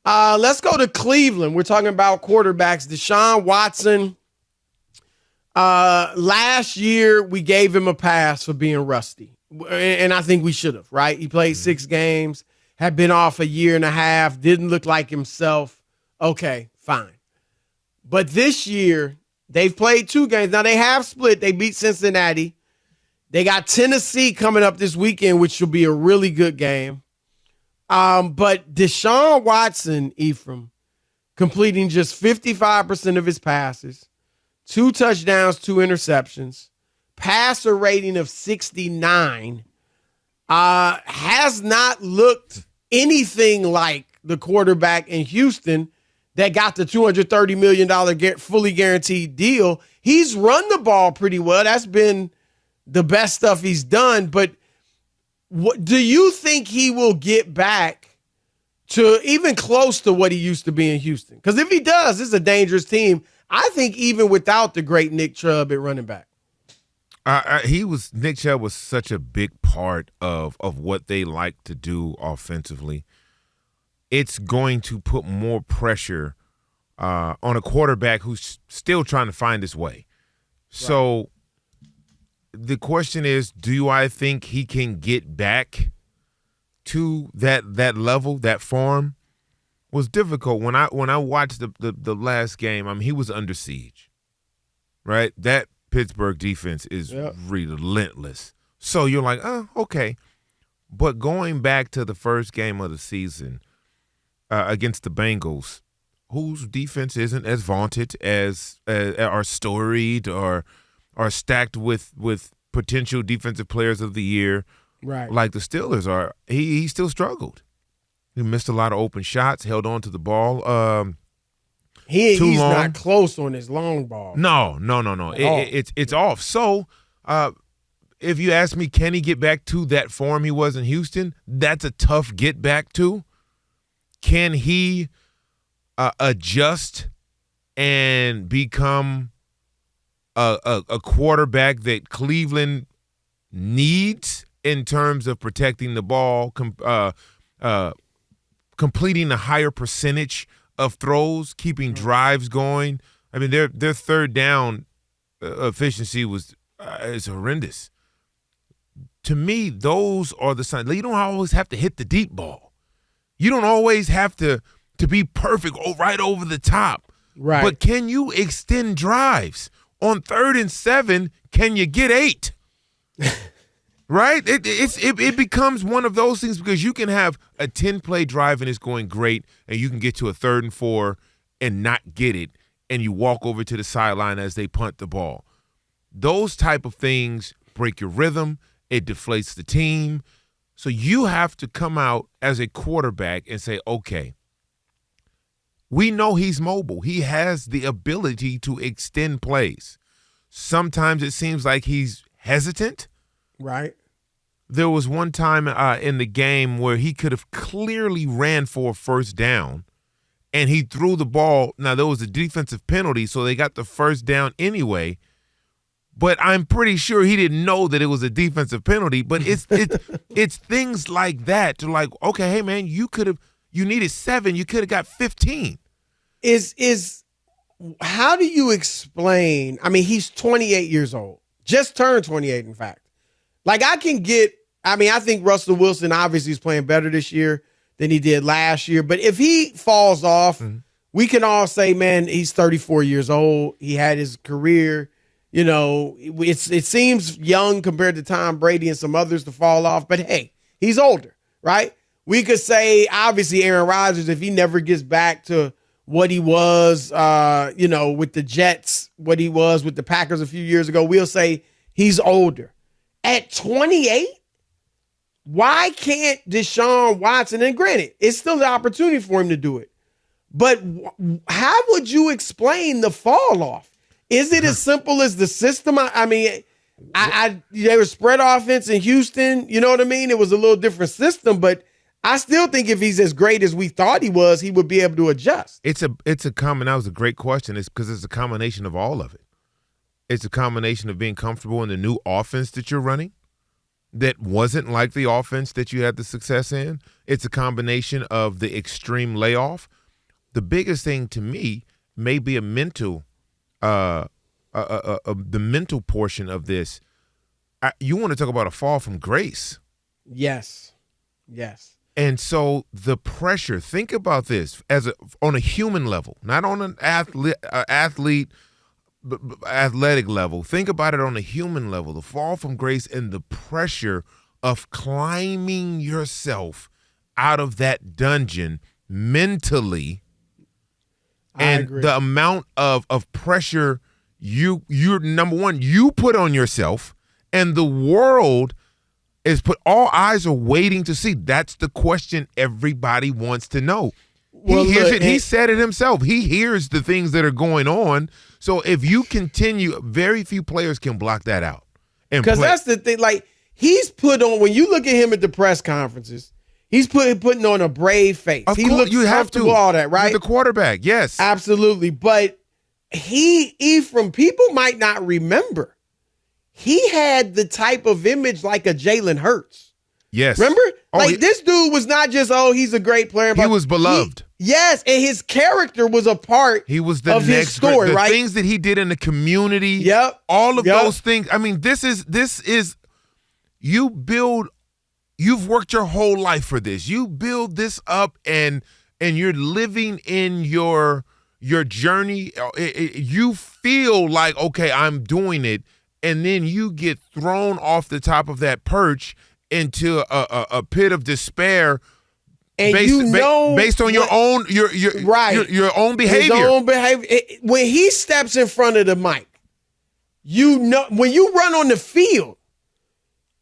Let's go to Cleveland. We're talking about quarterbacks. Deshaun Watson. Last year, we gave him a pass for being rusty. And I think we should have, right? He played 6 games, had been off a year and a half, didn't look like himself. Okay, fine. But this year, they've played 2 games. Now, they have split. They beat Cincinnati. They got Tennessee coming up this weekend, which will be a really good game. But Deshaun Watson, Ephraim, completing just 55% of his passes, 2 touchdowns, 2 interceptions, passer rating of 69, has not looked anything like the quarterback in Houston that got the $230 million fully guaranteed deal. He's run the ball pretty well. That's been the best stuff he's done. But what do you think he will get back to even close to what he used to be in Houston? Because if he does, this is a dangerous team. I think even without the great Nick Chubb at running back. Nick Chubb was such a big part of what they like to do offensively. It's going to put more pressure on a quarterback who's still trying to find his way. Right. So the question is, do I think he can get back to that level, that form? Was difficult. When I watched the last game, I mean, he was under siege, right? That Pittsburgh defense is relentless. So you're like, oh, okay. But going back to the first game of the season against the Bengals, whose defense isn't as vaunted as are storied or are stacked with potential defensive players of the year, right? Like the Steelers are, he still struggled. He missed a lot of open shots, held on to the ball. He's not close on his long ball. No. It's off. So if you ask me, can he get back to that form he was in Houston? That's a tough get back to. Can he adjust and become a quarterback that Cleveland needs in terms of protecting the ball, completing a higher percentage of throws, keeping drives going? I mean, their third down efficiency is horrendous. To me, those are the signs. You don't always have to hit the deep ball. You don't always have to be perfect right over the top. Right. But can you extend drives? On 3rd and 7, can you get 8? Right? It becomes one of those things because you can have a 10-play drive and it's going great, and you can get to a 3rd and 4 and not get it, and you walk over to the sideline as they punt the ball. Those type of things break your rhythm. It deflates the team. So you have to come out as a quarterback and say, okay, we know he's mobile. He has the ability to extend plays. Sometimes it seems like he's hesitant. Right. There was one time in the game where he could have clearly ran for a first down, and he threw the ball. Now, there was a defensive penalty, so they got the first down anyway. But I'm pretty sure he didn't know that it was a defensive penalty. But it's things like that to like, okay, hey, man, you needed 7. You could have got 15. How do you explain? I mean, he's 28 years old. Just turned 28, in fact. Like, I think Russell Wilson obviously is playing better this year than he did last year. But if he falls off, we can all say, man, he's 34 years old. He had his career. You know, it seems young compared to Tom Brady and some others to fall off. But, hey, he's older, right? We could say, obviously, Aaron Rodgers, if he never gets back to what he was, with the Jets, what he was with the Packers a few years ago, we'll say he's older. At 28, why can't Deshaun Watson, and granted, it's still an opportunity for him to do it, but how would you explain the fall off? Is it as simple as the system? They were spread offense in Houston. You know what I mean? It was a little different system, but I still think if he's as great as we thought he was, he would be able to adjust. That was a great question. It's because it's a combination of all of it. It's a combination of being comfortable in the new offense that you're running. that wasn't like the offense that you had the success in. It's a combination of the extreme layoff. The biggest thing to me may be a mental, the mental portion of this. You want to talk about a fall from grace. Yes. And so the pressure, think about this on a human level, not on an athletic level. Think about it on a human level, the fall from grace and the pressure of climbing yourself out of that dungeon mentally. And the amount of pressure you're number one, you put on yourself, and the world is all eyes are waiting to see. That's the question everybody wants to know. He hears it. He said it himself. He hears the things that are going on. So if you continue, very few players can block that out. Because that's the thing. Like, he's put on, when you look at him at the press conferences, he's putting on a brave face. He looks comfortable, all that, right? He's the quarterback, yes. Absolutely. But Ephraim, people might not remember, he had the type of image like a Jalen Hurts. Yes. Remember? This dude was not just, he's a great player. He was beloved. Yes, and his character was a part of his story, right? The things that he did in the community. Yep. All of those things. I mean, this is you've worked your whole life for this. You build this up and you're living in your journey. You feel like, okay, I'm doing it. And then you get thrown off the top of that perch into a pit of despair, and based on your own your own behavior. His own behavior. When he steps in front of the mic, when you run on the field,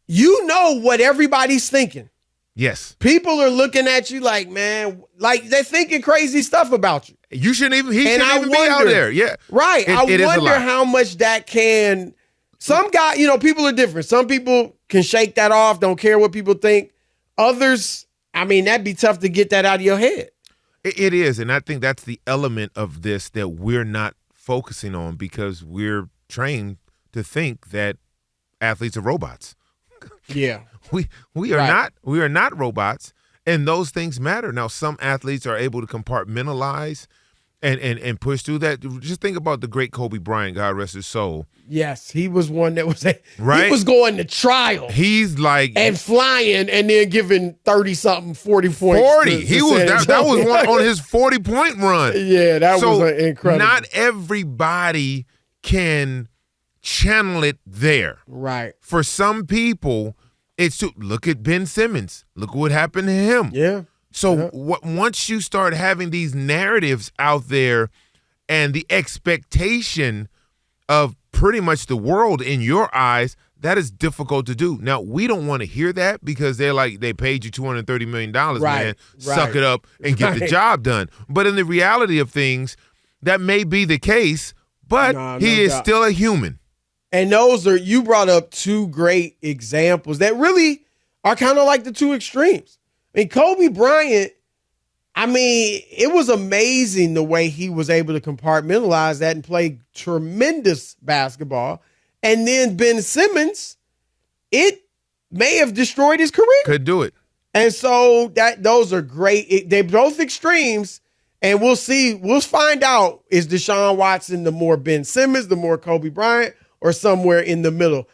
you know what everybody's thinking. Yes, people are looking at you like, man, like they're thinking crazy stuff about you. You shouldn't even. He shouldn't even be out there. Yeah, right. I wonder how much that can. Some guy, people are different. Some people can shake that off, don't care what people think. Others, I mean, that'd be tough to get that out of your head. It is, and I think that's the element of this that we're not focusing on because we're trained to think that athletes are robots. Yeah. We are not robots, and those things matter. Now, some athletes are able to compartmentalize and push through that. Just think about the great Kobe Bryant, God rest his soul. Yes, he was one that was right. He was going to trial. He's like and flying, and then giving 30-something, 40 points. 40. He was that was one on his 40-point run. Yeah, that was incredible. Not everybody can channel it there. Right. For some people, look at Ben Simmons. Look what happened to him. Yeah. So once you start having these narratives out there and the expectation of pretty much the world in your eyes, that is difficult to do. Now, we don't want to hear that because they're like, they paid you $230 million, man. Suck it up and get the job done. But in the reality of things, that may be the case, but he is still a human. And you brought up two great examples that really are kind of like the two extremes. I mean, Kobe Bryant, it was amazing the way he was able to compartmentalize that and play tremendous basketball. And then Ben Simmons, it may have destroyed his career. Could do it. And so those are great. They're both extremes. And we'll see. We'll find out, is Deshaun Watson the more Ben Simmons, the more Kobe Bryant, or somewhere in the middle?